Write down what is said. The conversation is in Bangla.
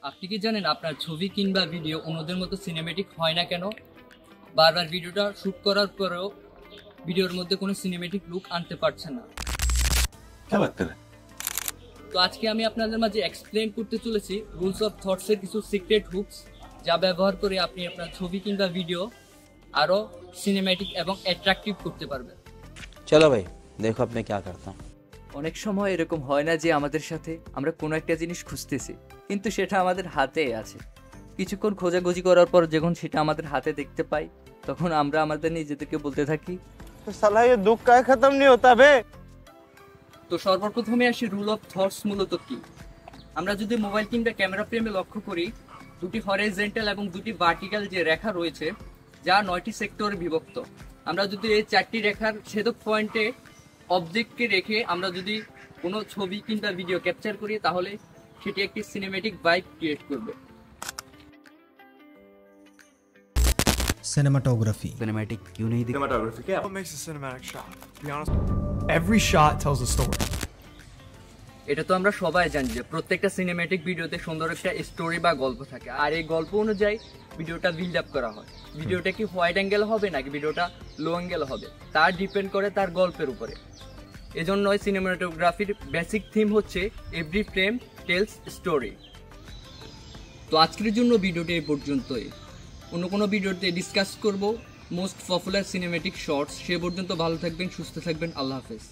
আপনি কি জানেন আপনার ছবি কিংবা ভিডিও অন্যদের মতো সিনেমেটিক হয় না কেন? বারবার ভিডিওটা শুট করার পরেও ভিডিওর মধ্যে কোনো সিনেমেটিক লুক আনতে পারছেন না। তো আজকে আমি আপনাদের মাঝে এক্সপ্লেইন করতে চলেছি রুলস অফ থটসের কিছু সিক্রেট হুকস, যা ব্যবহার করে আপনি আপনার ছবি কিংবা ভিডিও আরো সিনেমেটিক এবং অ্যাট্রাকটিভ করতে পারবেন। চলো ভাই, দেখো আপনি কি করতাম। অনেক সময় এরকম হয় না যে আমাদের সাথে আমরা কোনো একটা জিনিস খুঁজতেছি কিন্তু সেটা আমাদের হাতে আছে। কিছুক্ষণ খোঁজাখুঁজি করার পর যখন সেটা আমাদের হাতে দেখতে পাই তখন আমরা আমাদের নিজেদেরকে বলতে থাকি, साला ये दुख का खत्म नहीं होता बे। তো সর্বপ্রথমে আসি রুল অফ থটস মূলত কি। আমরা যদি মোবাইল কিংবা ক্যামেরা ফ্রেমে লক্ষ্য করি, দুটি হরিজন্টাল এবং দুটি ভার্টিক্যাল যে রেখা রয়েছে যা 9টি সেক্টরে বিভক্ত। আমরা যদি এই 4টি রেখার ছেদক পয়েন্টে অবজেক্টকে রেখে আমরা যদি কোনো ছবি কিংবা ভিডিও ক্যাপচার করি তাহলে সেটি একটি সিনেমেটিক ভাইব ক্রিয়েট করবে। Cinematography. সিনেম্যাটিক क्यों नहीं दिखता? Cinematography क्या? What makes a cinematic shot? To be honest, every shot tells a story. এটা তো আমরা সবাই জানি যে প্রত্যেকটা সিনেমেটিক ভিডিওতে সুন্দর একটা স্টোরি বা গল্প থাকে, আর এই গল্প অনুযায়ী ভিডিওটা বিল্ড আপ করা হয়। ভিডিওটা কি হোয়াইড অ্যাঙ্গেল হবে নাকি ভিডিওটা লো অ্যাঙ্গেল হবে তার ডিপেন্ড করে তার গল্পের উপরে। এজন্যই সিনেমাটোগ্রাফির বেসিক থিম হচ্ছে এভরি ফ্রেম টেলস স্টোরি। তো আজকের জন্য ভিডিওটি এই পর্যন্তই। অন্য কোনো ভিডিওতে ডিসকাস করব মোস্ট পপুলার সিনেমেটিক শর্টস। সে পর্যন্ত ভালো থাকবেন, সুস্থ থাকবেন, আল্লাহ হাফেজ।